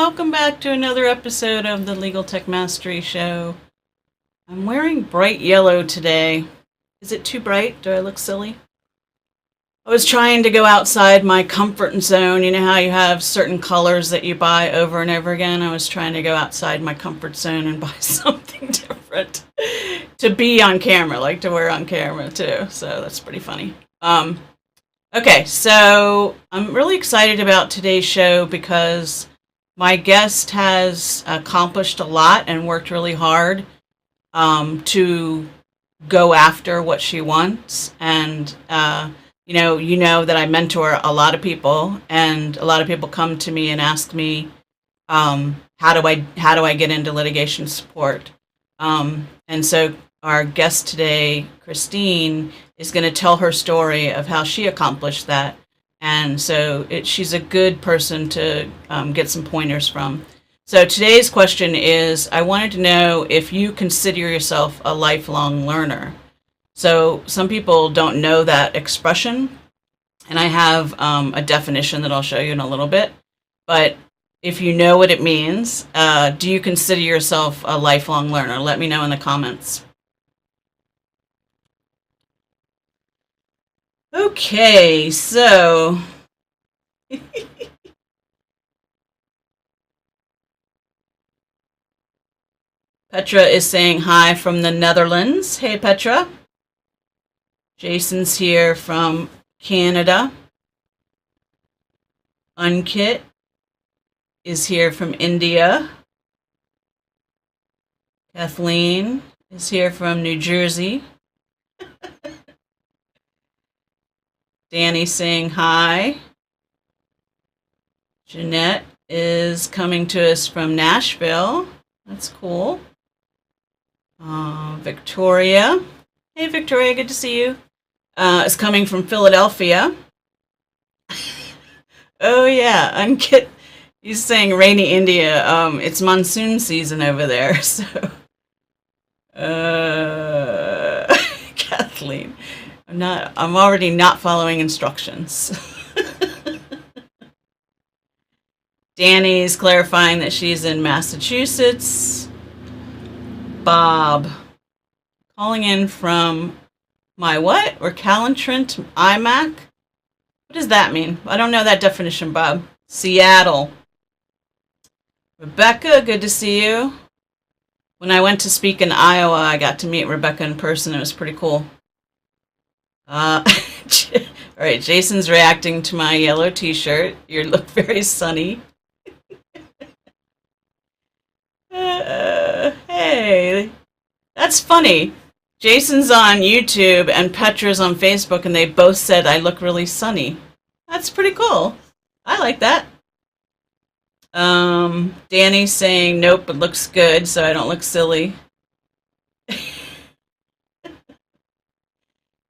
welcome back to another episode of the Legal Tech Mastery Show. I'm wearing bright yellow today. Is it too bright? Do I look silly? I was trying to go outside my comfort zone. You know how you have certain colors that you buy over and over again? I was trying to go outside my comfort zone and buy something different to be on camera, like to wear on camera too. So that's pretty funny. Okay, so I'm really excited about today's show because my guest has accomplished a lot and worked really hard to go after what she wants. And you know that I mentor a lot of people, and a lot of people come to me and ask me, how do I get into litigation support? And so our guest today, Christine, is going to tell her story of how she accomplished that. And so she's a good person to get some pointers from. So today's question is, I wanted to know if you consider yourself a lifelong learner. So some people don't know that expression, and I have a definition that I'll show you in a little bit. But if you know what it means, do you consider yourself a lifelong learner? Let me know in the comments. Okay, so Petra is saying hi from the Netherlands. Hey, Petra. Jason's here from Canada. Unkit is here from India. Kathleen is here from New Jersey. Danny saying hi. Jeanette is coming to us from Nashville. That's cool. Victoria. Hey, Victoria, good to see you. Is coming from Philadelphia. Oh, yeah. Unkit, he's saying rainy India. It's monsoon season over there, so. Kathleen. I'm already not following instructions. Danny's clarifying that she's in Massachusetts. Bob calling in from my what? Or Calentrant iMac? What does that mean? I don't know that definition, Bob. Seattle. Rebecca, good to see you. When I went to speak in Iowa, I got to meet Rebecca in person. It was pretty cool. All right, Jason's reacting to my yellow t-shirt. You look very sunny. Hey, that's funny. Jason's on YouTube and Petra's on Facebook, and they both said I look really sunny. That's pretty cool. I like that. Danny's saying nope, it looks good, so I don't look silly.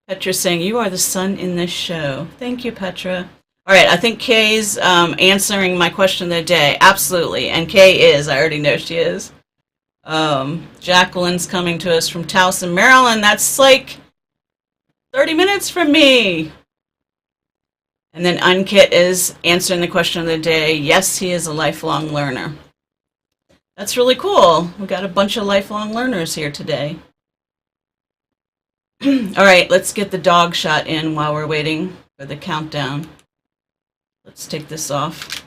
Petra's saying, you are the sun in this show. Thank you, Petra. All right, I think Kay's answering my question of the day. Absolutely, and Kay is. I already know she is. Jacqueline's coming to us from Towson, Maryland. That's like 30 minutes from me. And then Unkit is answering the question of the day. Yes, he is a lifelong learner. That's really cool. We got a bunch of lifelong learners here today. All right, let's get the dog shot in while we're waiting for the countdown. Let's take this off.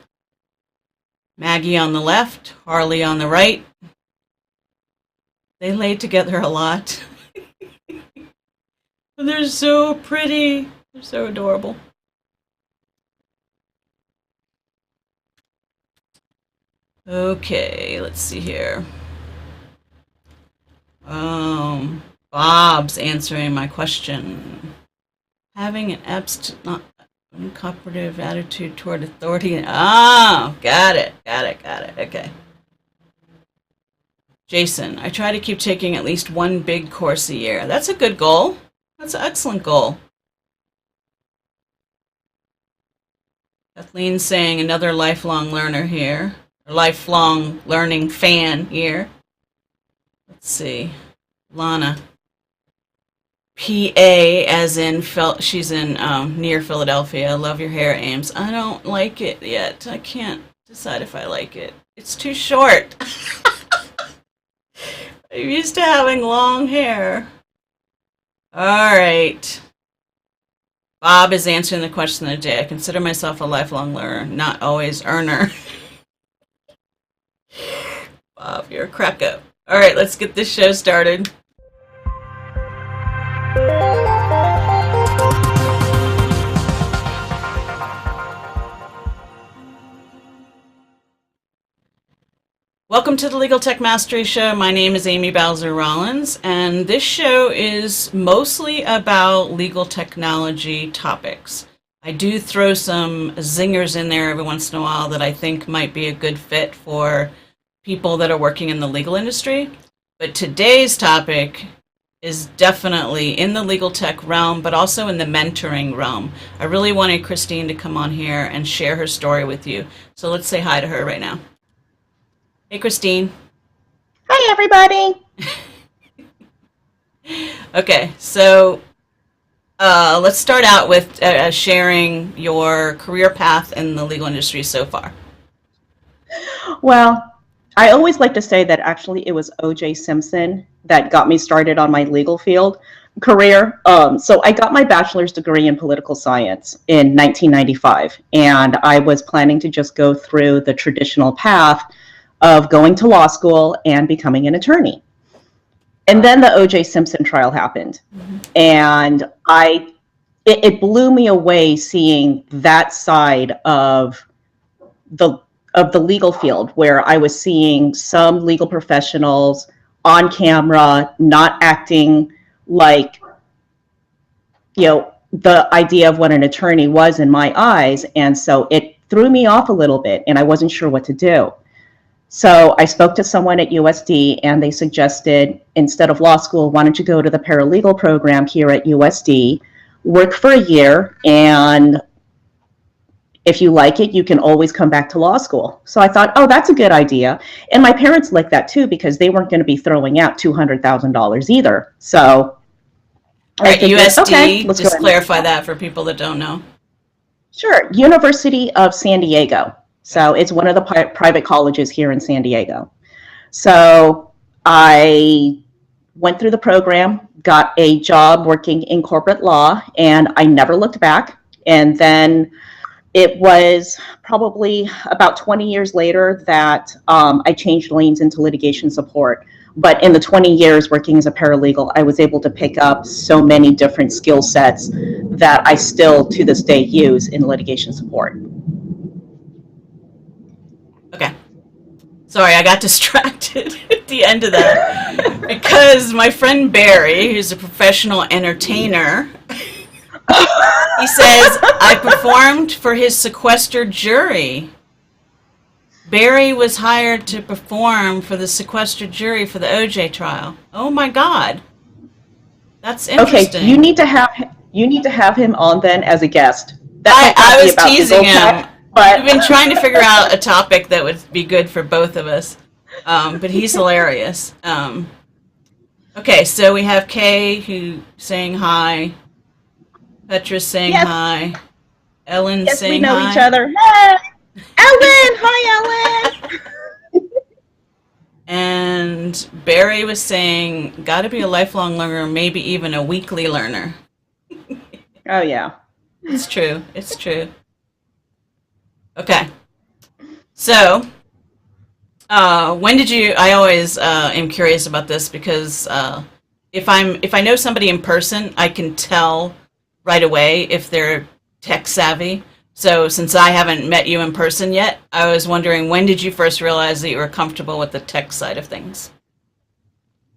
Maggie on the left, Harley on the right. They lay together a lot. They're so pretty. They're so adorable. Okay, let's see here. Bob's answering my question. Having an uncooperative attitude toward authority. Oh, got it. Okay. Jason, I try to keep taking at least one big course a year. That's a good goal. That's an excellent goal. Kathleen's saying another lifelong learner here. A lifelong learning fan here. Let's see. Lana. PA, as in, she's in near Philadelphia. Love your hair, Ames. I don't like it yet. I can't decide if I like it. It's too short. I'm used to having long hair. All right. Bob is answering the question of the day. I consider myself a lifelong learner, not always earner. Bob, you're a crack up. All right, let's get this show started. Welcome to the Legal Tech Mastery Show. My name is Amy Bowser-Rollins, and this show is mostly about legal technology topics. I do throw some zingers in there every once in a while that I think might be a good fit for people that are working in the legal industry. But today's topic is definitely in the legal tech realm, but also in the mentoring realm. I really wanted Christine to come on here and share her story with you. So let's say hi to her right now. Hey, Christine. Hi, everybody. Okay, so let's start out with sharing your career path in the legal industry so far. Well, I always like to say that actually it was O.J. Simpson that got me started on my legal field career. So I got my bachelor's degree in political science in 1995, and I was planning to just go through the traditional path of going to law school and becoming an attorney. And then the O.J. Simpson trial happened. Mm-hmm. And it blew me away seeing that side of the legal field, where I was seeing some legal professionals on camera not acting like, the idea of what an attorney was in my eyes. And so it threw me off a little bit, and I wasn't sure what to do. So I spoke to someone at USD, and they suggested, instead of law school, why don't you go to the paralegal program here at USD, work for a year, and if you like it, you can always come back to law school. So I thought, oh, that's a good idea. And my parents liked that too, because they weren't going to be throwing out $200,000 either. So right, USD, okay, just clarify that for people that don't know. Sure, University of San Diego. So it's one of the private colleges here in San Diego. So I went through the program, got a job working in corporate law, and I never looked back. And then it was probably about 20 years later that I changed lanes into litigation support. But in the 20 years working as a paralegal, I was able to pick up so many different skill sets that I still, to this day, use in litigation support. Okay. Sorry, I got distracted at the end of that because my friend Barry, who's a professional entertainer, he says, I performed for his sequestered jury. Barry was hired to perform for the sequestered jury for the OJ trial. Oh my God. That's interesting. Okay, you need to have him on then as a guest. I was teasing him. But we've been trying to figure out a topic that would be good for both of us. But he's hilarious. Okay, so we have Kay who saying hi. Petra's saying hi. Ellen saying hi. Yes, we know each other. Hey! Ellen! Hi, Ellen! And Barry was saying, gotta be a lifelong learner, maybe even a weekly learner. Oh, yeah. It's true. It's true. Okay, so when did you? I always am curious about this because if I know somebody in person, I can tell right away if they're tech savvy. So since I haven't met you in person yet, I was wondering, when did you first realize that you were comfortable with the tech side of things?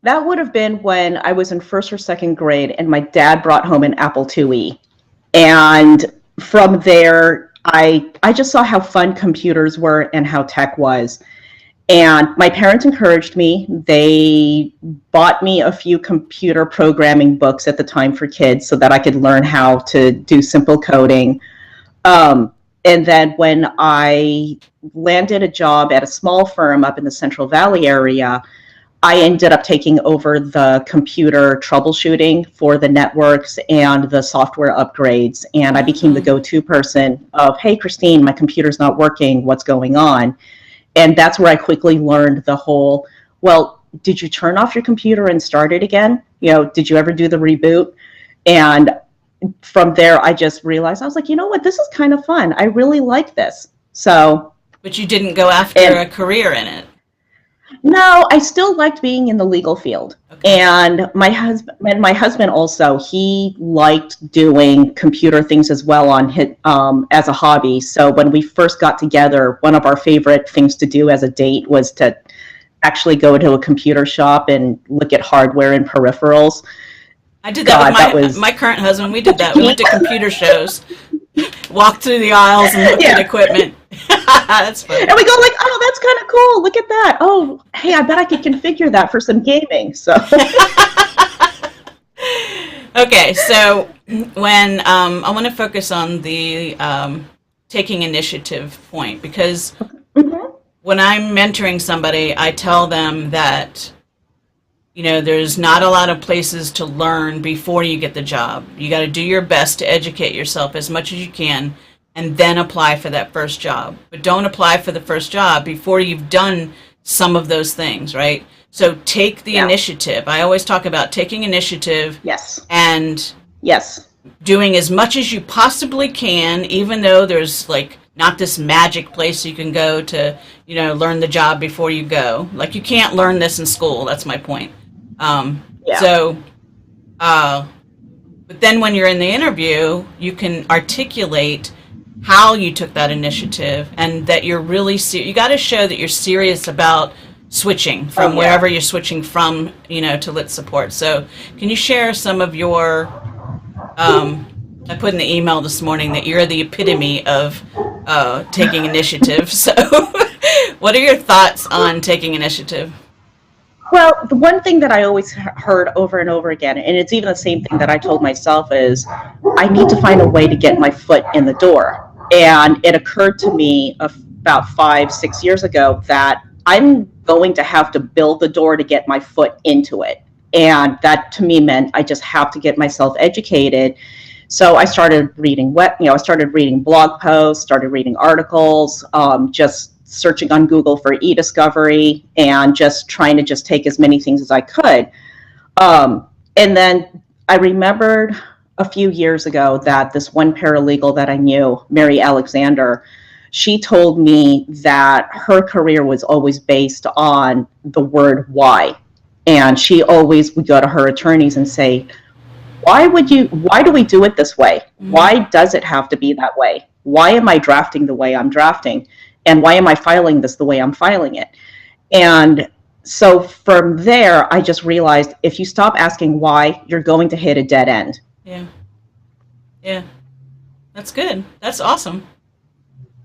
That would have been when I was in first or second grade, and my dad brought home an Apple IIe, and from there, I just saw how fun computers were and how tech was. And my parents encouraged me. They bought me a few computer programming books at the time for kids so that I could learn how to do simple coding. And then when I landed a job at a small firm up in the Central Valley area, I ended up taking over the computer troubleshooting for the networks and the software upgrades. And I became the go-to person of, hey, Christine, my computer's not working. What's going on? And that's where I quickly learned the whole, well, did you turn off your computer and start it again? Did you ever do the reboot? And from there, I just realized, I was like, you know what, this is kind of fun. I really like this. So. But you didn't go after a career in it. No, I still liked being in the legal field. Okay. And my husband also, he liked doing computer things as well as a hobby. So when we first got together, one of our favorite things to do as a date was to actually go to a computer shop and look at hardware and peripherals. I did that with my current husband. We did that. We went to computer shows, walked through the aisles and looked at equipment. That's funny. And we go like, oh, that's kind of cool. Look at that. Oh, hey, I bet I could configure that for some gaming. So. Okay, so when I want to focus on the taking initiative point, because when I'm mentoring somebody, I tell them that, there's not a lot of places to learn before you get the job. You got to do your best to educate yourself as much as you can, and then apply for that first job. But don't apply for the first job before you've done some of those things, right? So take the initiative. I always talk about taking initiative. Yes. And doing as much as you possibly can, even though there's not this magic place you can go to, learn the job before you go. Like, you can't learn this in school. That's my point. But then when you're in the interview, you can articulate how you took that initiative, and that you're really you got to show that you're serious about switching from wherever you're switching from, to lit support. So can you share some of your, I put in the email this morning that you're the epitome of taking initiative. So what are your thoughts on taking initiative? Well, the one thing that I always heard over and over again, and it's even the same thing that I told myself, is I need to find a way to get my foot in the door. And it occurred to me about 5-6 years ago that I'm going to have to build the door to get my foot into it. And that to me meant I just have to get myself educated. So I started reading I started reading blog posts, started reading articles, just searching on Google for e-discovery, and just trying to just take as many things as I could. And then I remembered a few years ago that this one paralegal that I knew, Mary Alexander, she told me that her career was always based on the word why. And she always would go to her attorneys and say, why do we do it this way? Why does it have to be that way? Why am I drafting the way I'm drafting? And why am I filing this the way I'm filing it? And so from there, I just realized if you stop asking why, you're going to hit a dead end. Yeah. That's good. That's awesome.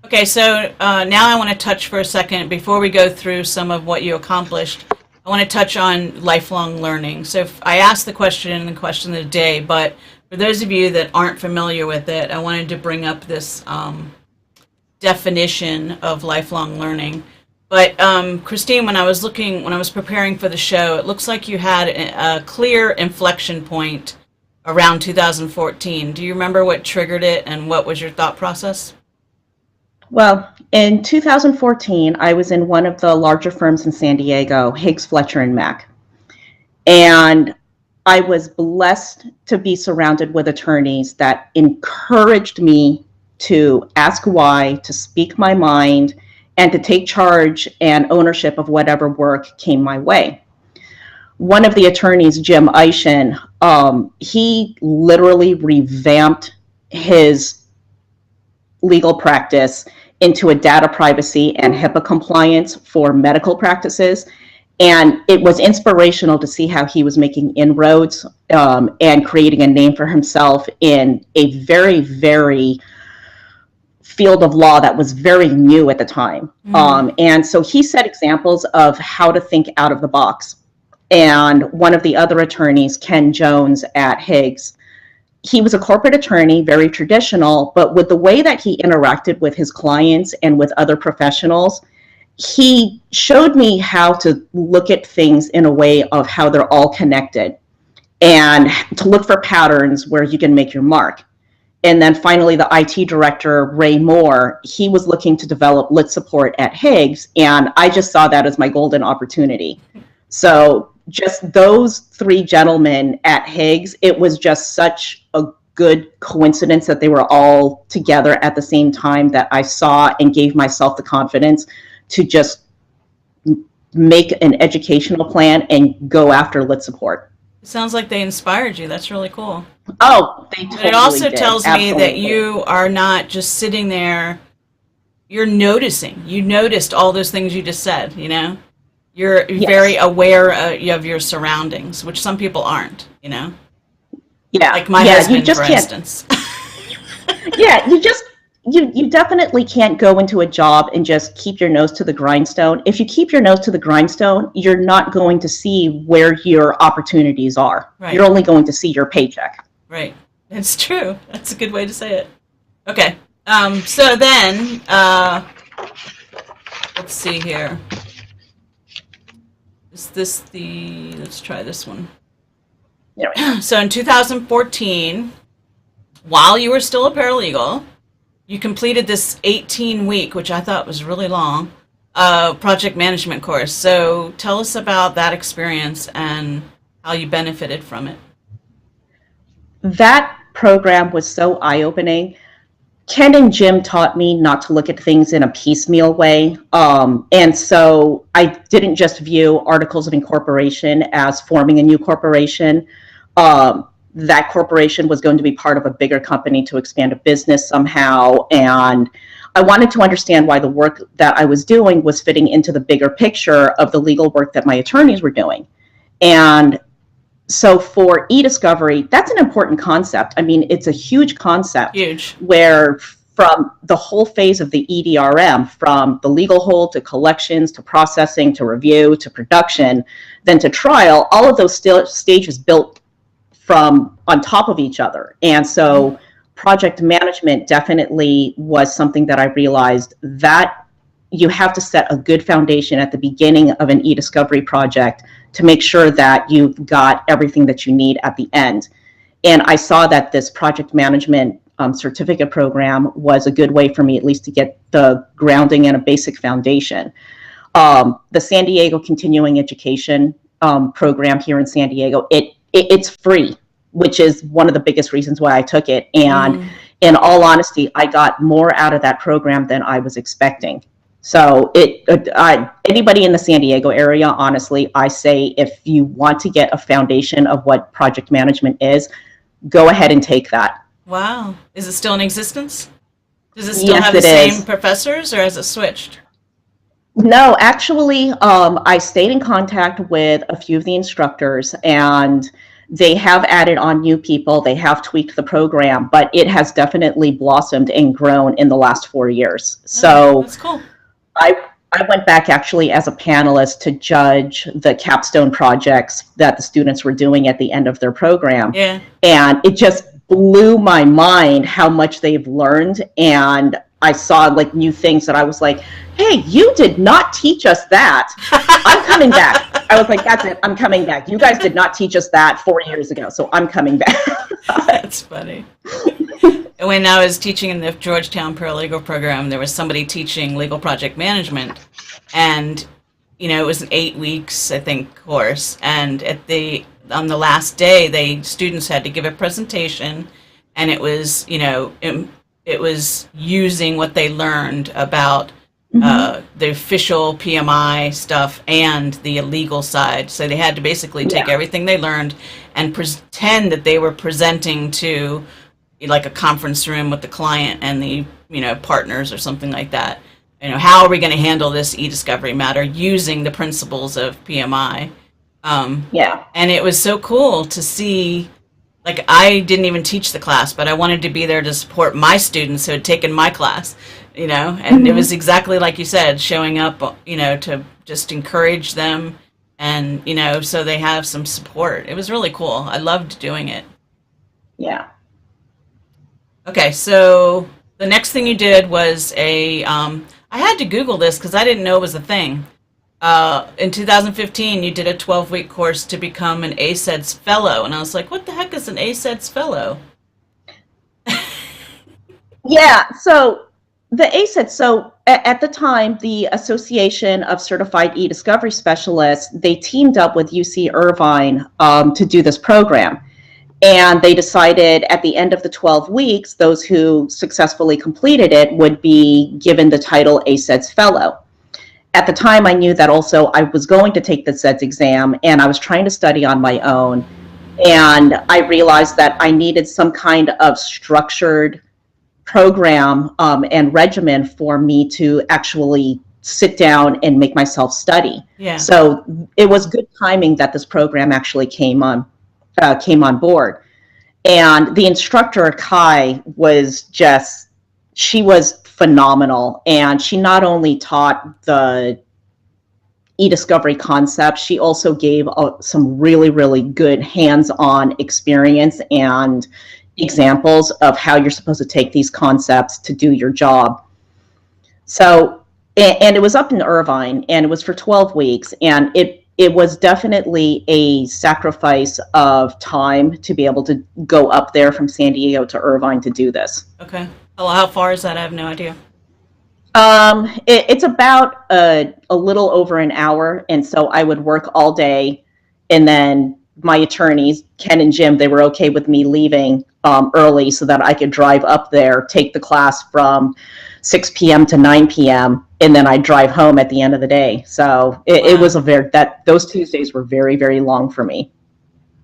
Okay, so now I want to touch for a second, before we go through some of what you accomplished, I want to touch on lifelong learning. So I asked the question in the question of the day, but for those of you that aren't familiar with it, I wanted to bring up this definition of lifelong learning. But Christine, when I was preparing for the show, it looks like you had a clear inflection point around 2014. Do you remember what triggered it, and what was your thought process? Well, in 2014, I was in one of the larger firms in San Diego, Higgs, Fletcher & Mack. And I was blessed to be surrounded with attorneys that encouraged me to ask why, to speak my mind, and to take charge and ownership of whatever work came my way. One of the attorneys, Jim Eishen, he literally revamped his legal practice into a data privacy and HIPAA compliance for medical practices. And it was inspirational to see how he was making inroads and creating a name for himself in a very, very field of law that was very new at the time. And so he set examples of how to think out of the box. And one of the other attorneys, Ken Jones at Higgs, he was a corporate attorney, very traditional, but with the way that he interacted with his clients and with other professionals, he showed me how to look at things in a way of how they're all connected, and to look for patterns where you can make your mark. and then finally the IT director, Ray Moore, he was looking to develop lit support at Higgs, and I just saw that as my golden opportunity. So just those three gentlemen at Higgs, it was just such a good coincidence that they were all together at the same time that I saw and gave myself the confidence to just make an educational plan and go after lit support. It sounds like they inspired you. That's really cool. Oh, they totally But it also did. tells Absolutely. me that you are not just sitting there. You're noticing. You noticed all those things you just said, you know? You're Yes. very aware of your surroundings, which some people aren't, you know? Yeah. Like my you husband, just for can't. instance. Yeah, you definitely can't go into a job and just keep your nose to the grindstone. If you keep your nose to the grindstone, you're not going to see where your opportunities are. Right. You're only going to see your paycheck. Right. It's true. That's a good way to say it. Okay. So then, let's see here. Is this let's try this one. Anyway. So in 2014, while you were still a paralegal, you completed this 18-week, which I thought was really long, project management course. So tell us about that experience and how you benefited from it. That program was so eye-opening. Ken and Jim taught me not to look at things in a piecemeal way. And so I didn't just view articles of incorporation as forming a new corporation. That corporation was going to be part of a bigger company to expand a business somehow. And I wanted to understand why the work that I was doing was fitting into the bigger picture of the legal work that my attorneys were doing. And so for e-discovery, that's an important concept. I mean, it's a huge concept. Huge. Where from the whole phase of the EDRM, from the legal hold to collections to processing to review to production, then to trial, all of those stages built from on top of each other. And so project management definitely was something that I realized that you have to set a good foundation at the beginning of an e-discovery project to make sure that you've got everything that you need at the end. And I saw that this project management certificate program was a good way for me at least to get the grounding and a basic foundation. The San Diego Continuing Education program here in San Diego, it's free, which is one of the biggest reasons why I took it. And in all honesty, I got more out of that program than I was expecting. So anybody in the San Diego area, honestly, I say if you want to get a foundation of what project management is, go ahead and take that. Wow. Is it still in existence? Does it still Yes, have the it same is. professors, or has it switched? No, actually, I stayed in contact with a few of the instructors, and they have added on new people. They have tweaked the program, but it has definitely blossomed and grown in the last 4 years. So That's cool. I went back actually as a panelist to judge the capstone projects that the students were doing at the end of their program. Yeah. And it just blew my mind how much they've learned. And I saw like new things that I was like, hey, you did not teach us that. I'm coming back. I was like, that's it. I'm coming back. You guys did not teach us that 4 years ago. So I'm coming back. That's funny. When I was teaching in the Georgetown Paralegal program, there was somebody teaching legal project management, and it was an 8 weeks, I think, course. And on the last day, students had to give a presentation, and it was it was using what they learned about the official PMI stuff and the legal side. So they had to basically take everything they learned and pretend that they were presenting to like a conference room with the client and the partners or something like that. How are we going to handle this e-discovery matter using the principles of PMI? And it was so cool to see. Like, I didn't even teach the class, but I wanted to be there to support my students who had taken my class, and it was exactly like you said, showing up, to just encourage them and, so they have some support. It was really cool. I loved doing it. Yeah. Okay, so the next thing you did was I had to Google this because I didn't know it was a thing. In 2015, you did a 12-week course to become an ACEDS Fellow, and I was like, what the heck is an ACEDS Fellow? Yeah, so the ACEDS, so at the time, the Association of Certified E-Discovery Specialists, they teamed up with UC Irvine to do this program. And they decided at the end of the 12 weeks, those who successfully completed it would be given the title ACEDS Fellow. At the time, I knew that also I was going to take the CEDS exam, and I was trying to study on my own. And I realized that I needed some kind of structured program and regimen for me to actually sit down and make myself study. Yeah. So it was good timing that this program actually came on board. And the instructor, Kai, she was phenomenal. And she not only taught the e-discovery concept, she also gave some really, really good hands-on experience and examples of how you're supposed to take these concepts to do your job. So, and it was up in Irvine, and it was for 12 weeks, and it was definitely a sacrifice of time to be able to go up there from San Diego to Irvine to do this. Okay. Oh, how far is that? I have no idea. It's about a little over an hour, and so I would work all day, and then my attorneys, Ken and Jim, they were okay with me leaving early so that I could drive up there, take the class from 6 p.m. to 9 p.m., and then I'd drive home at the end of the day. So it was those Tuesdays were very, very long for me.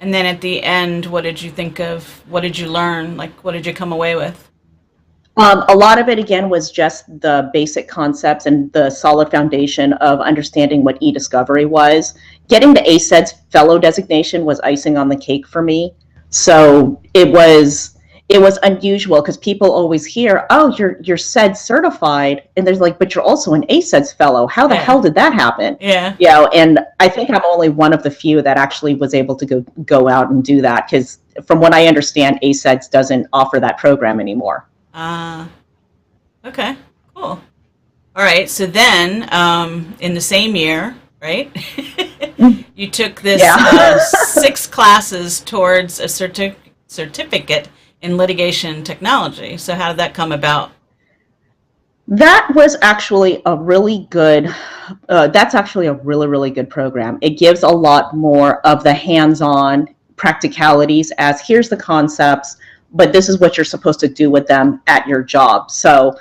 And then at the end, what did you think of? What did you learn? Like, what did you come away with? A lot of it, again, was just the basic concepts and the solid foundation of understanding what e-discovery was. Getting the ACEDS Fellow designation was icing on the cake for me. So it was unusual because people always hear, oh, you're CEDS certified, and there's like, but you're also an ACEDS Fellow. How the hell did that happen? Yeah. You know, and I think I'm only one of the few that actually was able to go out and do that, because from what I understand, ACEDS doesn't offer that program anymore. Okay, cool. All right, so then in the same year, right, you took this 6 classes towards a certificate in litigation technology. So how did that come about? That was actually a really good, that's actually a really, really good program. It gives a lot more of the hands-on practicalities as here's the concepts, but this is what you're supposed to do with them at your job. So,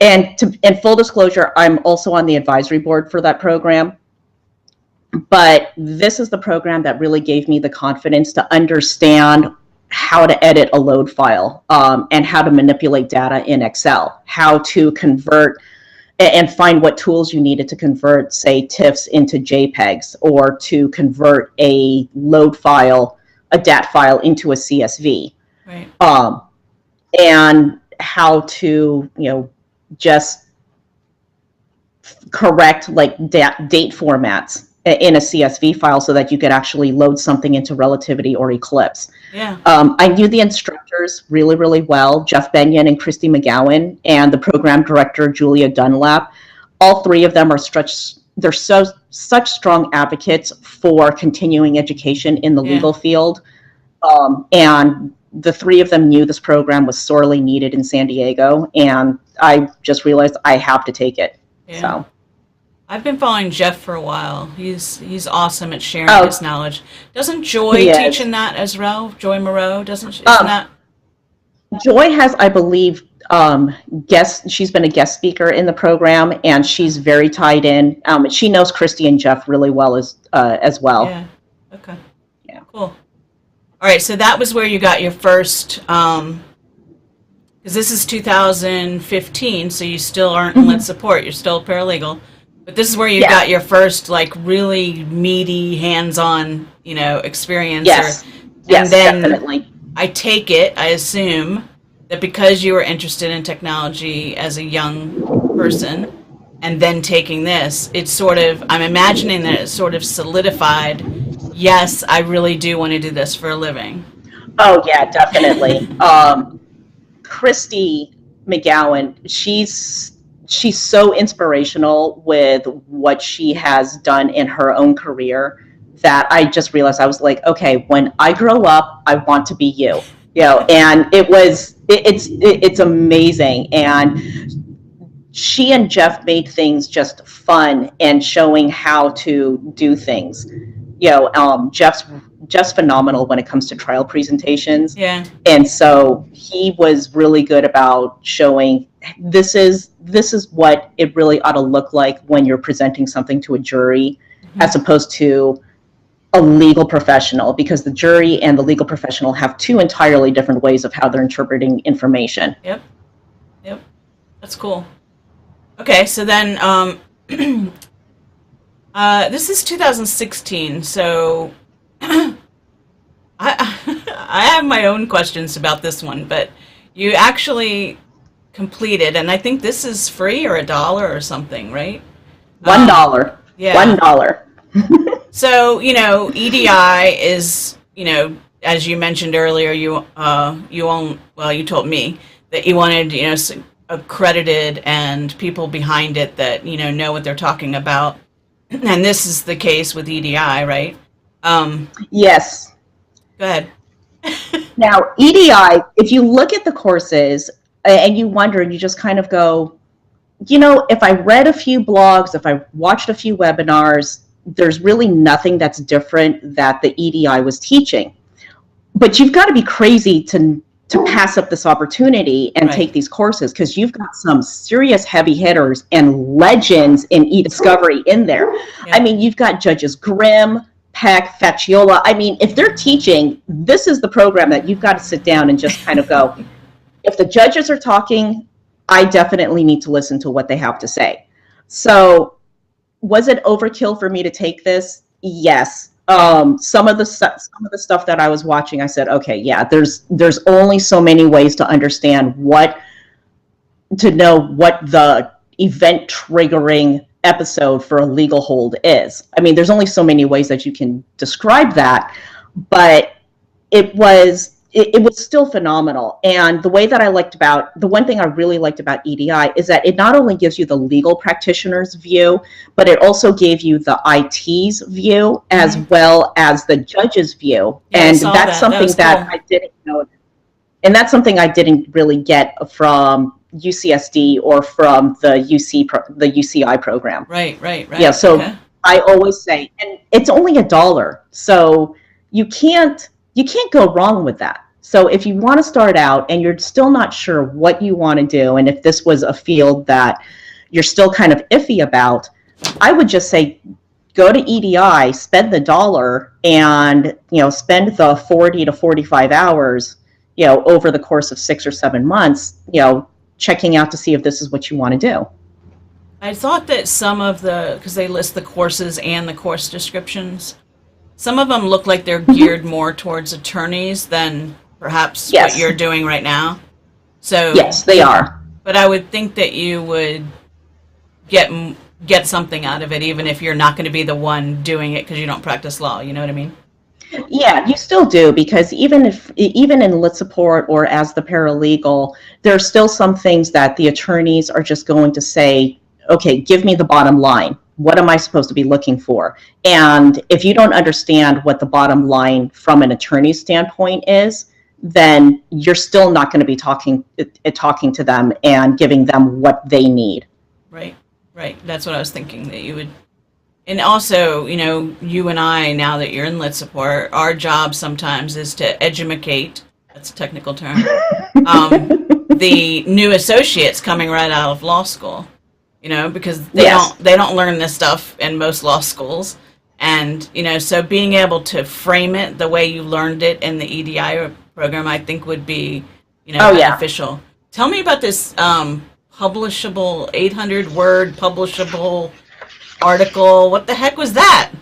and in full disclosure, I'm also on the advisory board for that program. But this is the program that really gave me the confidence to understand how to edit a load file and how to manipulate data in Excel, how to convert and find what tools you needed to convert, say, TIFFs into JPEGs, or to convert a load file, a DAT file, into a CSV. Right. And how to, just correct like date formats in a CSV file so that you could actually load something into Relativity or Eclipse. Yeah. I knew the instructors really, really well, Jeff Benyon and Christy McGowan, and the program director, Julia Dunlap. All 3 of them are such strong advocates for continuing education in the legal field. And the 3 of them knew this program was sorely needed in San Diego, and I just realized I have to take it. Yeah. So I've been following Jeff for a while. He's awesome at sharing his knowledge. Doesn't Joy teach in that as well? Joy Moreau, isn't that? Joy has, I believe, she's been a guest speaker in the program, and she's very tied in. She knows Christy and Jeff really well as well. Yeah. Okay. Yeah. Cool. All right, so that was where you got your first, because this is 2015, so you still aren't in lit support. You're still a paralegal. But this is where you got your first, like, really meaty, hands-on, experience. Yes. And then Definitely. I take it, I assume, that because you were interested in technology as a young person, and then taking this, it's sort of, I'm imagining that it sort of solidified, yes, I really do want to do this for a living. Oh, yeah, definitely. Christy McGowan, she's so inspirational with what she has done in her own career that I just realized, I was like, okay, when I grow up, I want to be you. And it was it's amazing. And she and Jeff made things just fun and showing how to do things. Jeff's phenomenal when it comes to trial presentations. Yeah. And so he was really good about showing this is what it really ought to look like when you're presenting something to a jury, as opposed to a legal professional, because the jury and the legal professional have two entirely different ways of how they're interpreting information. Yep. That's cool. Okay, so then this is 2016, so I have my own questions about this one, but you actually completed, and I think this is free or $1 or something, right? $1. Yeah. $1. So, EDI is, as you mentioned earlier, you told me that you wanted, accredited and people behind it that, know what they're talking about. And this is the case with EDI, right? Yes. Go ahead. Now, EDI, if you look at the courses and you wonder, and you just kind of go, if I read a few blogs, if I watched a few webinars, there's really nothing that's different that the EDI was teaching. But you've got to be crazy to pass up this opportunity and take these courses, because you've got some serious heavy hitters and legends in e-discovery in there. Yeah. I mean, you've got Judges Grimm, Peck, Facciola. I mean, if they're teaching, this is the program that you've got to sit down and just kind of go, if the judges are talking, I definitely need to listen to what they have to say. So was it overkill for me to take this? Yes. Some of the stuff that I was watching, I said, okay, yeah, there's only so many ways to understand to know what the event triggering episode for a legal hold is. I mean, there's only so many ways that you can describe that, but it was still phenomenal. And the one thing I really liked about EDI is that it not only gives you the legal practitioner's view, but it also gave you the IT's view as well as the judge's view. Yeah, and that's something that cool. I didn't know. And that's something I didn't really get from UCSD or from the UCI program. Right. Yeah, so okay. I always say, and it's only $1, so you can't go wrong with that. So if you want to start out and you're still not sure what you want to do, and if this was a field that you're still kind of iffy about, I would just say go to EDI, spend the $1, and spend the 40 to 45 hours, over the course of 6 or 7 months, checking out to see if this is what you want to do. I thought that because they list the courses and the course descriptions, some of them look like they're geared more towards attorneys than perhaps what you're doing right now. So yes, they are. But I would think that you would get something out of it, even if you're not going to be the one doing it because you don't practice law. You know what I mean? Yeah, you still do, because even in lit support or as the paralegal, there are still some things that the attorneys are just going to say, okay, give me the bottom line. What am I supposed to be looking for? And if you don't understand what the bottom line from an attorney's standpoint is, then you're still not going to be talking to them and giving them what they need. Right. That's what I was thinking, that you would. And also, you and I, now that you're in lit support, our job sometimes is to edumacate, that's a technical term, the new associates coming right out of law school. Because they don't learn this stuff in most law schools. And, so being able to frame it the way you learned it in the EDI program, I think would be, beneficial. Yeah. Tell me about this publishable, 800-word publishable article. What the heck was that?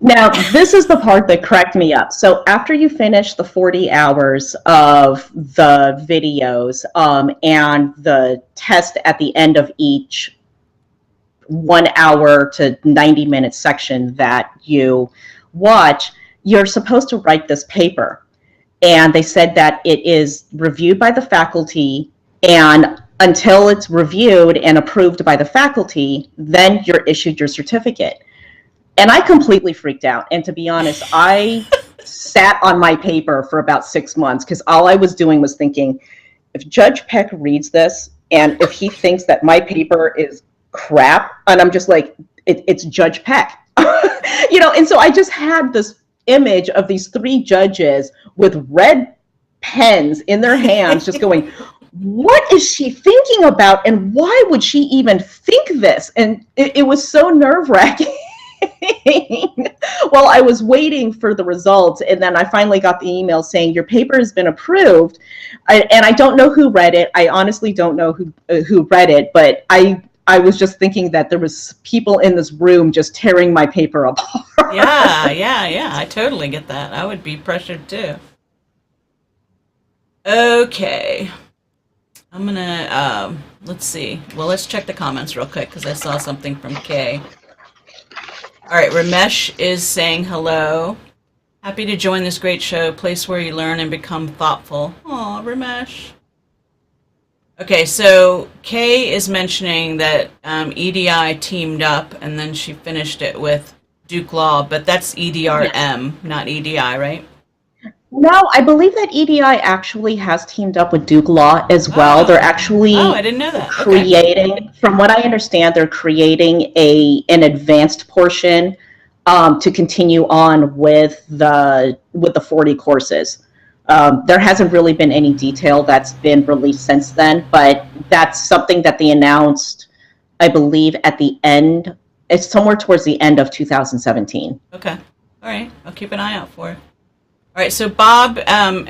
Now, this is the part that cracked me up. So after you finish the 40 hours of the videos and the test at the end of each 1 hour to 90-minute section that you watch, you're supposed to write this paper. And they said that it is reviewed by the faculty, and until it's reviewed and approved by the faculty, then you're issued your certificate. And I completely freaked out. And to be honest, I sat on my paper for about 6 months, because all I was doing was thinking, if Judge Peck reads this and if he thinks that my paper is crap, and I'm just like, it's Judge Peck. And so I just had this image of these three judges with red pens in their hands just going, what is she thinking about, and why would she even think this? And it was so nerve-wracking. Well, I was waiting for the results, and then I finally got the email saying your paper has been approved. And I don't know who read it. I honestly don't know who read it, but I was just thinking that there was people in this room just tearing my paper apart. Yeah. I totally get that. I would be pressured too. Okay. I'm gonna, let's see. Well, let's check the comments real quick because I saw something from Kay. All right, Ramesh is saying hello. Happy to join this great show, place where you learn and become thoughtful. Aw, Ramesh. Okay, so Kay is mentioning that EDI teamed up, and then she finished it with Duke Law, but that's EDRM, not EDI, right? No, I believe that EDI actually has teamed up with Duke Law as well. They're actually I didn't know that. Creating, from what I understand, they're creating an advanced portion to continue on with the 40 courses. There hasn't really been any detail that's been released since then, but that's something that they announced, I believe, at the end. It's somewhere towards the end of 2017. Okay. All right. I'll keep an eye out for it. All right. So Bob,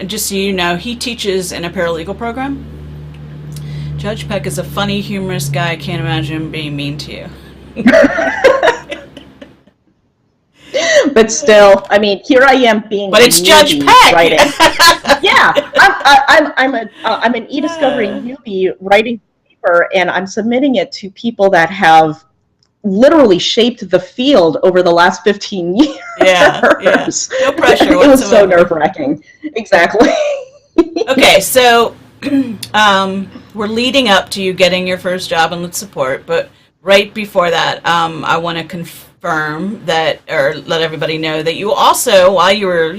just so you know, he teaches in a paralegal program. Judge Peck is a funny, humorous guy. I can't imagine him being mean to you. But still, I mean, here I am being. But it's Judge Peck writing. Yeah, I'm an e-discovery newbie writing paper, and I'm submitting it to people that have literally shaped the field over the last 15 years. Yeah. No pressure whatsoever. It was so nerve-wracking. Exactly. Okay, so we're leading up to you getting your first job in lit support, but right before that, I want to confirm that, or let everybody know that you also, while you were,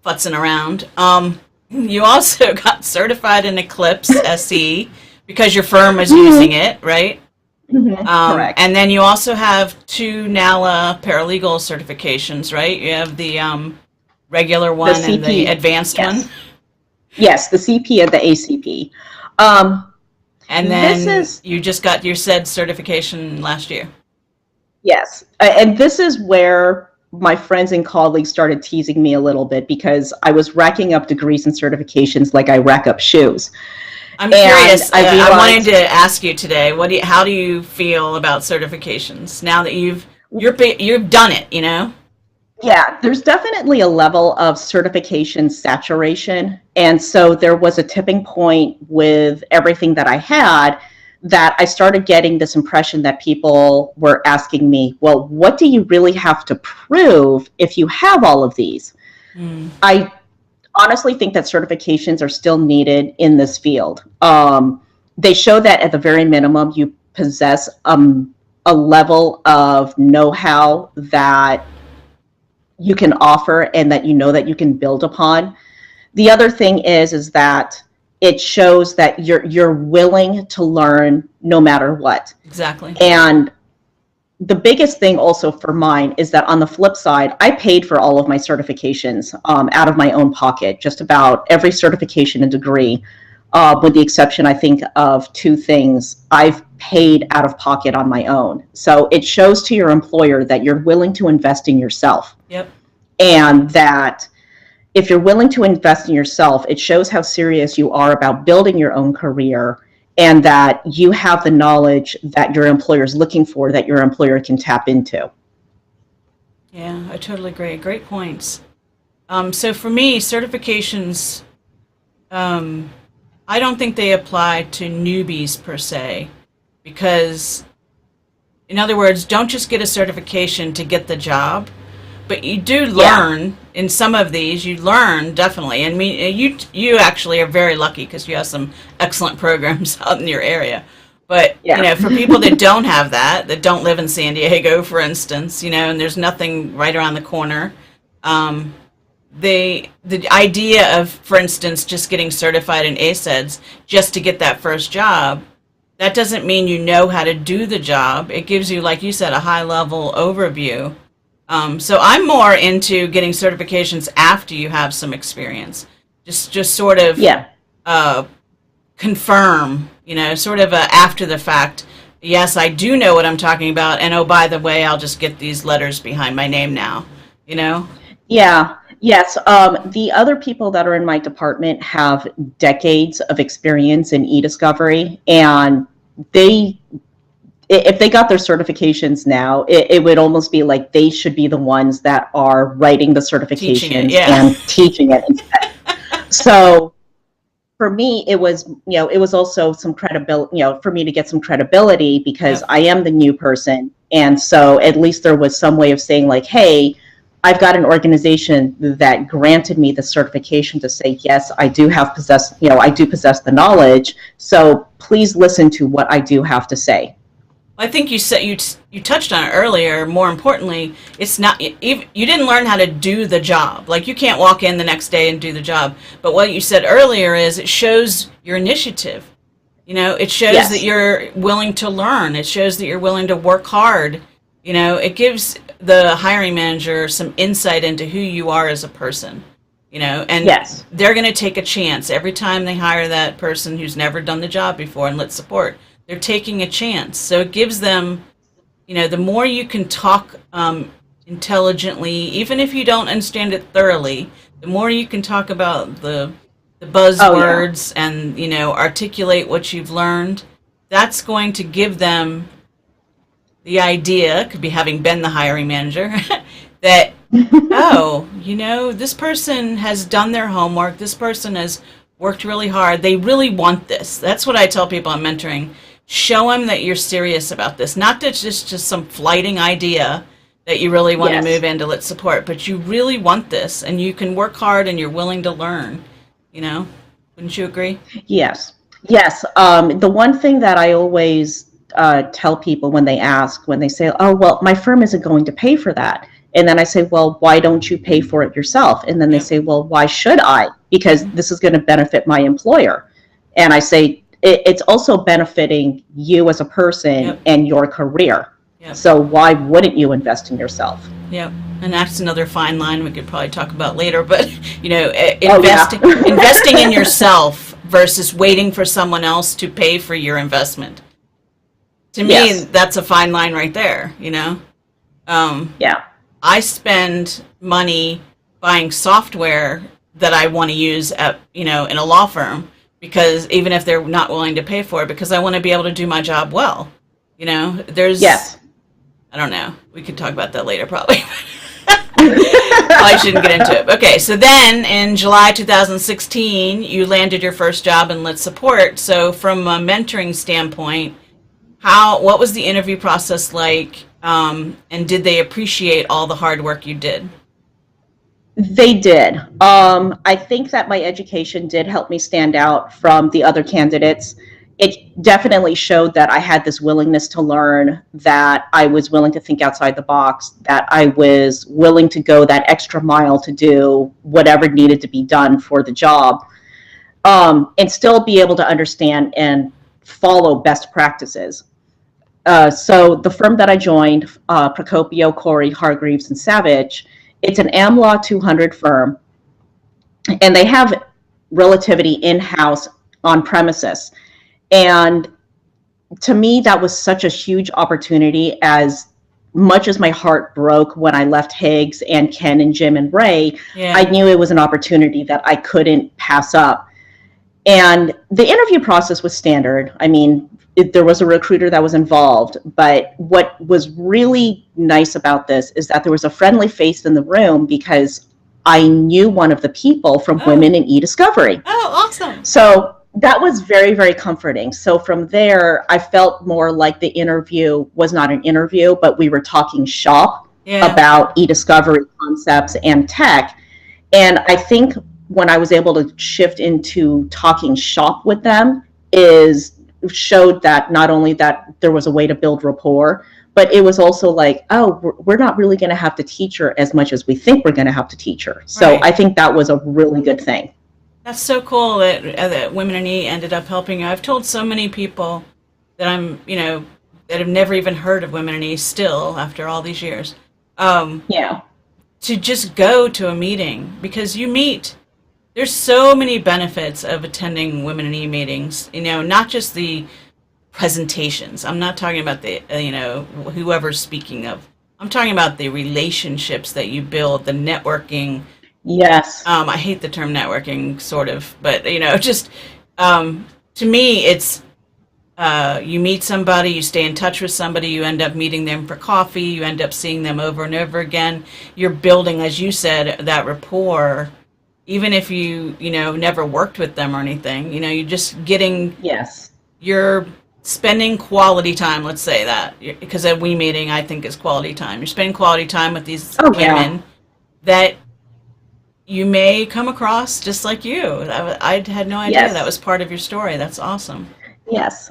futzing around, you also got certified in Eclipse SE because your firm was using it, right? Mm-hmm. Correct. And then you also have 2 NALA paralegal certifications, right? You have the regular one and the advanced one. Yes, the CP and the ACP. And then you just got your SAEDS certification last year. Yes, and this is where my friends and colleagues started teasing me a little bit because I was racking up degrees and certifications like I rack up shoes. I'm curious. I wanted to ask you today. How do you feel about certifications now that you've done it? Yeah, there's definitely a level of certification saturation, and so there was a tipping point with everything that I had that I started getting this impression that people were asking me, well, what do you really have to prove if you have all of these? I honestly think that certifications are still needed in this field. They show that at the very minimum, you possess a level of know-how that you can offer and that that you can build upon. The other thing is that it shows that you're willing to learn no matter what. Exactly. And the biggest thing also for mine is that on the flip side, I paid for all of my certifications out of my own pocket, just about every certification and degree, with the exception, I think, of 2 things I've paid out of pocket on my own. So it shows to your employer that you're willing to invest in yourself. Yep. And that if you're willing to invest in yourself, it shows how serious you are about building your own career and that you have the knowledge that your employer is looking for that your employer can tap into. Yeah, I totally agree. Great points. So for me, certifications, I don't think they apply to newbies per se, because, in other words, don't just get a certification to get the job. But you do learn in some of these. You learn definitely. I mean, you actually are very lucky because you have some excellent programs out in your area. But for people that don't have that don't live in San Diego, for instance, and there's nothing right around the corner, the idea of, for instance, just getting certified in ACEDS just to get that first job, that doesn't mean you know how to do the job. It gives you, like you said, a high-level overview. So I'm more into getting certifications after you have some experience. Just sort of confirm, sort of after the fact. Yes, I do know what I'm talking about, and oh, by the way, I'll just get these letters behind my name now, Yeah. Yes. The other people that are in my department have decades of experience in e-discovery, and if they got their certifications now, it would almost be like they should be the ones that are writing the certifications and teaching it instead. So for me, it was also some credibility, for me to get some credibility because I am the new person. And so at least there was some way of saying like, hey, I've got an organization that granted me the certification to say, yes, I do possess the knowledge. So please listen to what I do have to say. I think you said you touched on it earlier. More importantly, it's not you didn't learn how to do the job. Like you can't walk in the next day and do the job. But what you said earlier is it shows your initiative. It shows that you're willing to learn. It shows that you're willing to work hard. It gives the hiring manager some insight into who you are as a person. And they're going to take a chance every time they hire that person who's never done the job before and let's support. They're taking a chance. So it gives them, the more you can talk intelligently, even if you don't understand it thoroughly, the more you can talk about the buzzwords and, articulate what you've learned, that's going to give them the idea, could be having been the hiring manager, that, this person has done their homework, this person has worked really hard, they really want this. That's what I tell people I'm mentoring. Show them that you're serious about this. Not that it's just some flighting idea that you really want to move into Let's Support, but you really want this, and you can work hard, and you're willing to learn. Wouldn't you agree? Yes. The one thing that I always tell people when they say, oh, well, my firm isn't going to pay for that. And then I say, well, why don't you pay for it yourself? And then they say, well, why should I? Because this is going to benefit my employer. And I say, it's also benefiting you as a person and your career. So why wouldn't you invest in yourself? And that's another fine line we could probably talk about later. But, investing in yourself versus waiting for someone else to pay for your investment. To me, that's a fine line right there, I spend money buying software that I want to use at, in a law firm, because even if they're not willing to pay for it, because I want to be able to do my job well. There's, I don't know. We could talk about that later, probably. I shouldn't get into it. Okay, so then in July 2016, you landed your first job in Let's Support. So from a mentoring standpoint, what was the interview process like, and did they appreciate all the hard work you did? They did. I think that my education did help me stand out from the other candidates. It definitely showed that I had this willingness to learn, that I was willing to think outside the box, that I was willing to go that extra mile to do whatever needed to be done for the job, and still be able to understand and follow best practices. So the firm that I joined, Procopio, Corey, Hargreaves, and Savage, it's an AmLaw 200 firm, and they have relativity in-house on premises. And to me, that was such a huge opportunity. As much as my heart broke when I left Higgs and Ken and Jim and Ray, I knew it was an opportunity that I couldn't pass up. And the interview process was standard. I mean, there was a recruiter that was involved, but what was really nice about this is that there was a friendly face in the room, because I knew one of the people from Women in E-Discovery. Oh, awesome. So that was very, very comforting. So from there, I felt more like the interview was not an interview, but we were talking shop about e-discovery concepts and tech. And I think when I was able to shift into talking shop with them showed that not only that there was a way to build rapport, but it was also like, oh, we're not really going to have to teach her as much as we think we're going to have to teach her. So Right. I think that was a really good thing. That's so cool that Women in E ended up helping you. I've told so many people that that have never even heard of Women in E still after all these years, Yeah. to just go to a meeting because there's so many benefits of attending Women in E meetings, not just the presentations. I'm not talking about the, whoever's speaking of. I'm talking about the relationships that you build, the networking. Yes. I hate the term networking, sort of, but just to me, it's you meet somebody, you stay in touch with somebody, you end up meeting them for coffee, you end up seeing them over and over again. You're building, as you said, that rapport, even if you never worked with them or anything. You're just getting. Yes. You're spending quality time. Let's say that, because a we meeting, I think, is quality time. You're spending quality time with these women that you may come across just like you. I had no idea that was part of your story. That's awesome. Yes.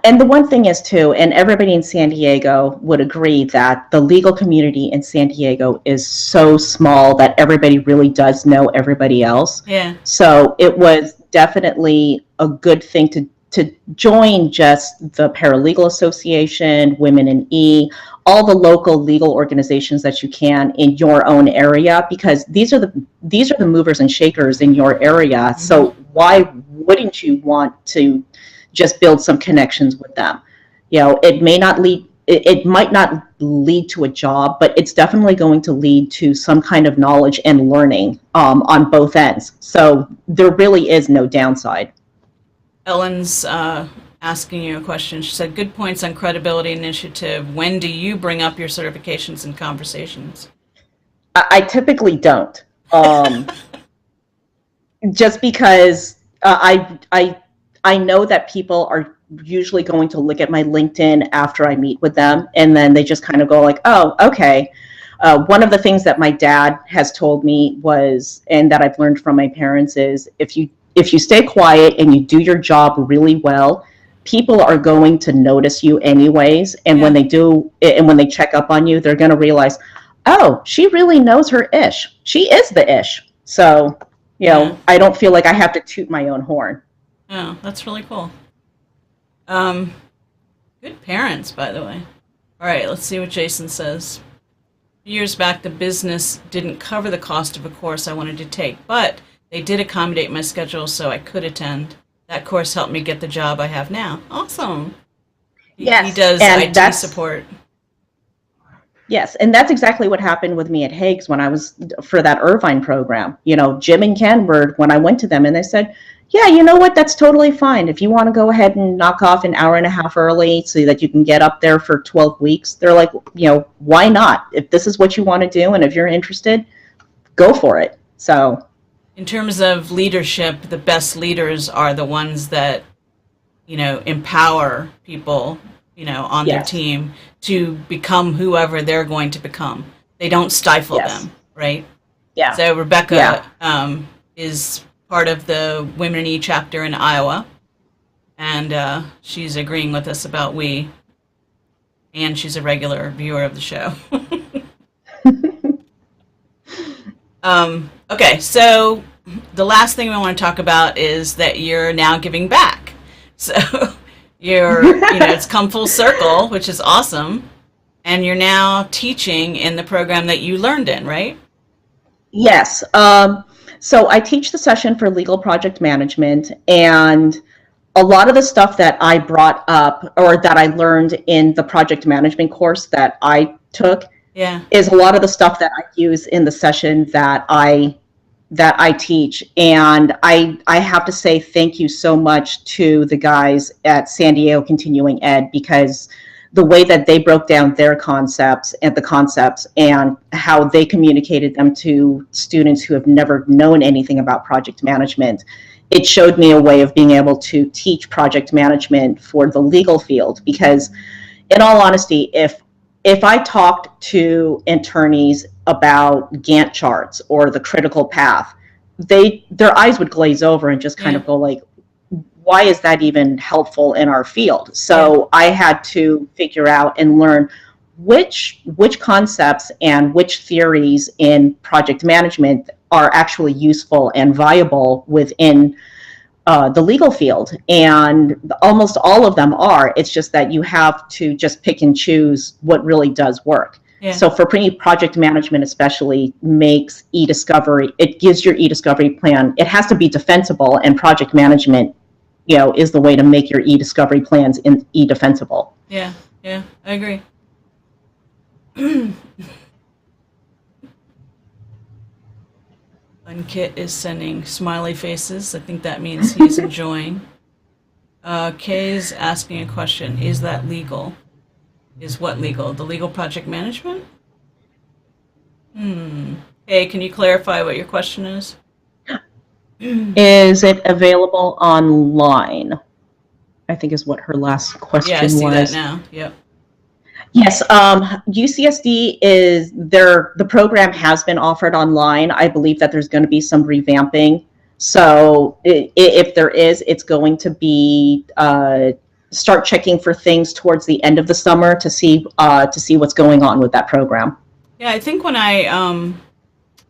And the one thing is, too, and everybody in San Diego would agree that the legal community in San Diego is so small that everybody really does know everybody else. Yeah. So it was definitely a good thing to join just the Paralegal Association, Women in E, all the local legal organizations that you can in your own area, because these are the movers and shakers in your area. Mm-hmm. So why wouldn't you want to just build some connections with them? It might not lead to a job, but it's definitely going to lead to some kind of knowledge and learning on both ends. So there really is no downside. Ellen's asking you a question. She said, good points on credibility initiative. When do you bring up your certifications in conversations? I typically don't. Just because I know that people are usually going to look at my LinkedIn after I meet with them, and then they just kind of go like, oh, okay. One of the things that my dad has told me was, and that I've learned from my parents, is if you stay quiet and you do your job really well, people are going to notice you anyways. And when they do, and when they check up on you, they're going to realize, oh, she really knows her ish. She is the ish. So, I don't feel like I have to toot my own horn. Oh, that's really cool. Good parents, by the way. All right, let's see what Jason says. Years back, the business didn't cover the cost of a course I wanted to take, but they did accommodate my schedule so I could attend. That course helped me get the job I have now. Awesome. Yes. He does IT support. Yes, and that's exactly what happened with me at Hague's when I was for that Irvine program. Jim and Ken were, when I went to them, and they said, yeah, you know what, that's totally fine. If you want to go ahead and knock off an hour and a half early so that you can get up there for 12 weeks, they're like, why not? If this is what you want to do and if you're interested, go for it. So in terms of leadership, the best leaders are the ones that, empower people, on their team to become whoever they're going to become. They don't stifle them, right? Yeah. So Rebecca is part of the Women in E chapter in Iowa, and she's agreeing with us about and she's a regular viewer of the show. Okay, so the last thing we want to talk about is that you're now giving back. So it's come full circle, which is awesome. And you're now teaching in the program that you learned in, right? Yes. So I teach the session for legal project management, and a lot of the stuff that I brought up or that I learned in the project management course that I took is a lot of the stuff that I use in the session that I teach. And I have to say thank you so much to the guys at San Diego Continuing Ed, because the way that they broke down their concepts and how they communicated them to students who have never known anything about project management, it showed me a way of being able to teach project management for the legal field. Because in all honesty, if I talked to attorneys about Gantt charts or the critical path, their eyes would glaze over and just kind of go like, why is that even helpful in our field? So I had to figure out and learn, which concepts and which theories in project management are actually useful and viable within the legal field. And almost all of them are. It's just that you have to just pick and choose what really does work. Yeah. So for project management especially, makes e-discovery, it gives your e-discovery plan, it has to be defensible, and project management, is the way to make your e-discovery plans e-defensible. Yeah, I agree. Unkit is sending smiley faces. I think that means he's enjoying. Kay's asking a question. Is that legal? Is what legal? The legal project management? Hey, can you clarify what your question is? Is it available online? I think is what her last question was. Yeah, I see that now. Yep. Yes, UCSD is there. The program has been offered online. I believe that there's going to be some revamping. So if there is, it's going to be start checking for things towards the end of the summer to see what's going on with that program. Yeah, I think when I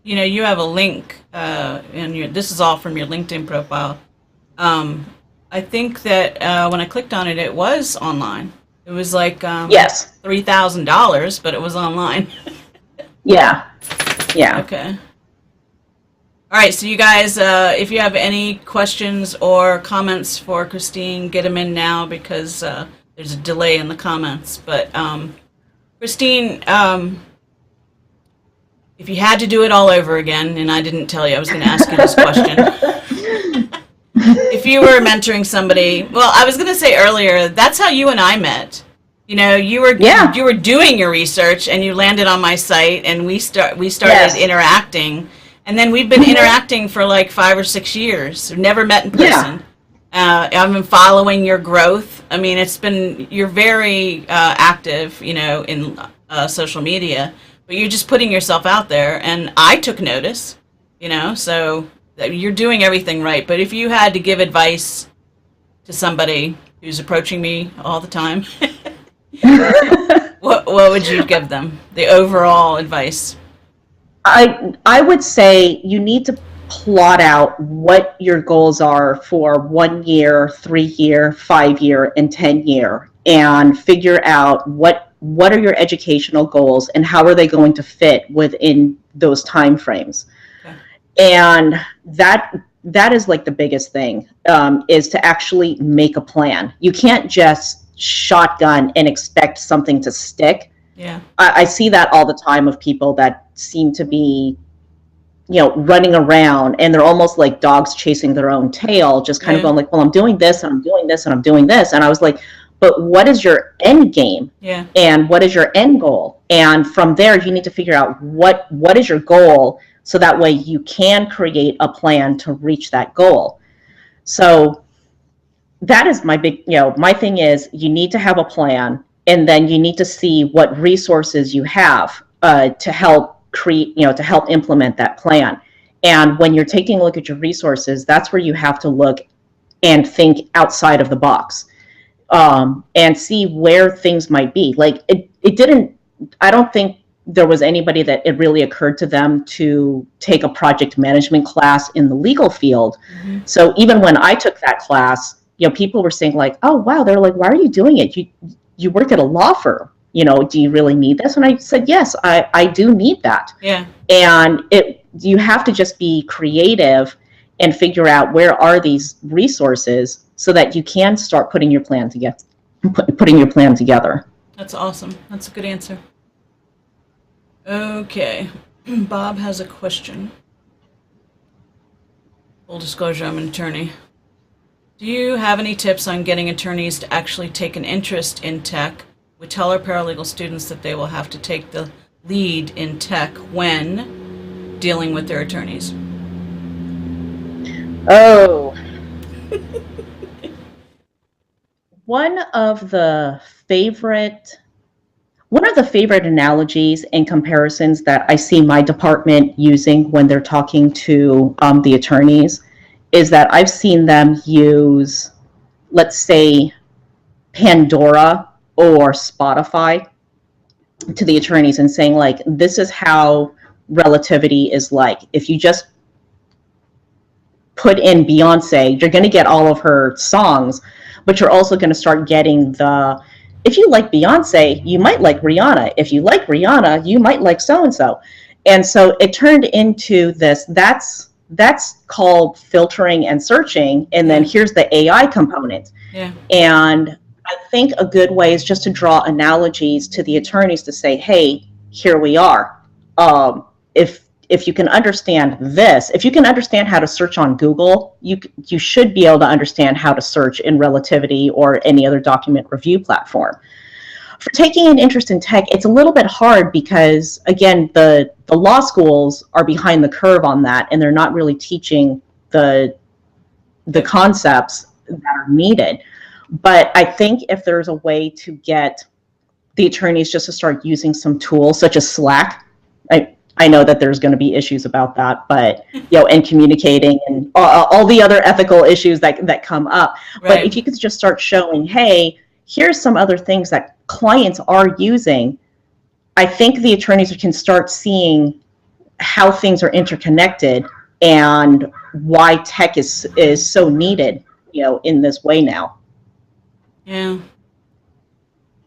you have a link in this is all from your LinkedIn profile. I think that when I clicked on it, it was online. It was like yes, $3,000, but it was online. Yeah. Okay. All right, so you guys, if you have any questions or comments for Christine, get them in now because there's a delay in the comments. But Christine, if you had to do it all over again, and I didn't tell you I was going to ask you this question. If you were mentoring somebody, well, I was going to say earlier, that's how you and I met. You were doing your research and you landed on my site and we started interacting. And then we've been interacting for like 5 or 6 years. We've never met in person. I've been following your growth. I mean, you're very active, in social media, but you're just putting yourself out there. And I took notice, so you're doing everything right. But if you had to give advice to somebody who's approaching me all the time, what would you give them? The overall advice? I would say you need to plot out what your goals are for 1 year, 3 year, 5 year, and 10 year, and figure out what are your educational goals and how are they going to fit within those time frames. Okay. And that is like the biggest thing, is to actually make a plan. You can't just shotgun and expect something to stick. Yeah, I see that all the time of people that seem to be, running around and they're almost like dogs chasing their own tail, just kind of going like, well, I'm doing this and I'm doing this and I'm doing this. And I was like, but what is your end game? Yeah. And what is your end goal? And from there, you need to figure out what is your goal, so that way you can create a plan to reach that goal. So that is my big, my thing is you need to have a plan, and then you need to see what resources you have to help create, to help implement that plan. And when you're taking a look at your resources, that's where you have to look and think outside of the box, and see where things might be. Like I don't think there was anybody that it really occurred to them to take a project management class in the legal field. Mm-hmm. So even when I took that class, people were saying like, oh, wow, they're like, why are you doing it? You work at a law firm, do you really need this? And I said, yes, I do need that. Yeah. And you have to just be creative and figure out where are these resources so that you can start putting your plan together. That's awesome. That's a good answer. Okay. Bob has a question. Full disclosure, I'm an attorney. Do you have any tips on getting attorneys to actually take an interest in tech? We tell our paralegal students that they will have to take the lead in tech when dealing with their attorneys. Oh. One of the favorite analogies and comparisons that I see my department using when they're talking to the attorneys is that I've seen them use, let's say, Pandora or Spotify. to the attorneys and saying, like, this is how relativity is like. If you just put in Beyonce, you're going to get all of her songs, but you're also going to start getting if you like Beyonce, you might like Rihanna. If you like Rihanna, you might like so-and-so. And so it turned into this, that's called filtering and searching. And then here's the AI component. Yeah. And I think a good way is just to draw analogies to the attorneys to say, hey, here we are. If you can understand this, if you can understand how to search on Google, you should be able to understand how to search in Relativity or any other document review platform. For taking an interest in tech, it's a little bit hard because, again, the law schools are behind the curve on that, and they're not really teaching the concepts that are needed. But I think if there's a way to get the attorneys just to start using some tools such as Slack, I know that there's going to be issues about that, but and communicating and all the other ethical issues that come up. Right. But if you could just start showing, hey, here's some other things that clients are using, I think the attorneys can start seeing how things are interconnected and why tech is so needed, in this way now. Yeah.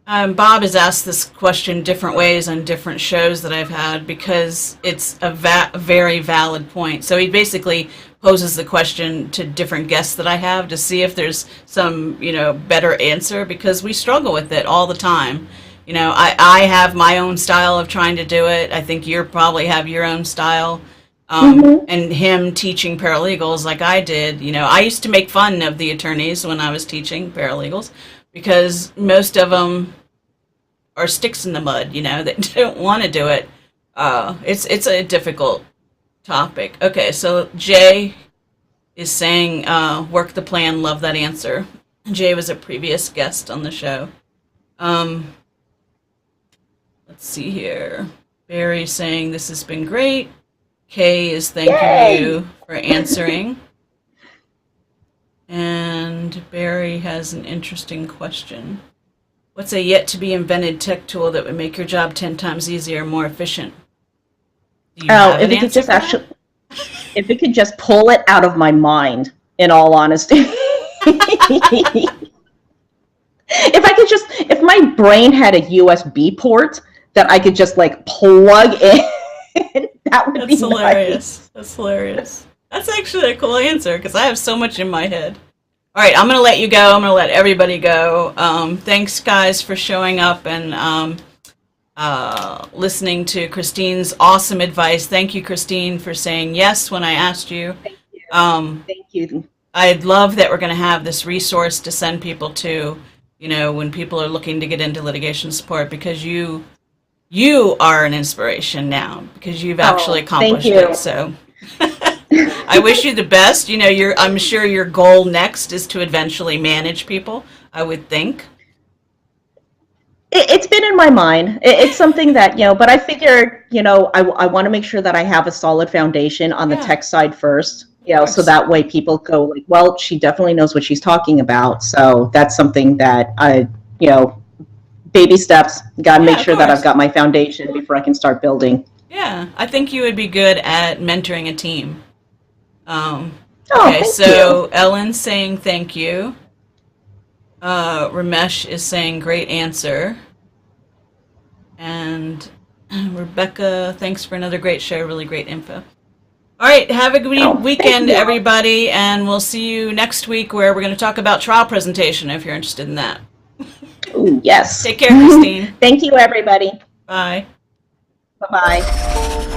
Bob has asked this question different ways on different shows that I've had because it's a very valid point. So he basically poses the question to different guests that I have to see if there's some, better answer, because we struggle with it all the time. I have my own style of trying to do it. I think you probably have your own style. And him teaching paralegals like I did, I used to make fun of the attorneys when I was teaching paralegals, because most of them are sticks in the mud, that don't want to do it. It's a difficult topic. Okay, so Jay is saying, work the plan, love that answer. Jay was a previous guest on the show. Let's see here. Barry's saying, this has been great. Kay is thanking you for answering. And Barry has an interesting question. What's a yet-to-be-invented tech tool that would make your job 10 times easier and more efficient? If it could just pull it out of my mind, in all honesty. If my brain had a USB port that I could just, plug in, that would be hilarious. Nice. That's hilarious. That's actually a cool answer, because I have so much in my head. All right, I'm going to let you go. I'm going to let everybody go. Thanks, guys, for showing up and listening to Christine's awesome advice. Thank you, Christine, for saying yes when I asked you. Thank you. Thank you. I'd love that we're going to have this resource to send people to, when people are looking to get into litigation support, because you are an inspiration now, because you've actually accomplished it. So I wish you the best. I'm sure your goal next is to eventually manage people, I would think. It's been in my mind. It's something that, but I figured, I want to make sure that I have a solid foundation on the tech side first, so that way people go like, well, she definitely knows what she's talking about. So that's something that I, baby steps, got to make sure that I've got my foundation before I can start building. Yeah, I think you would be good at mentoring a team. Okay, thank you. Ellen's saying thank you. Ramesh is saying great answer. And Rebecca, thanks for another great show, really great info. All right, have a good weekend, everybody, and we'll see you next week, where we're going to talk about trial presentation, if you're interested in that. Ooh, yes. Take care, Christine. Thank you, everybody. Bye. Bye-bye.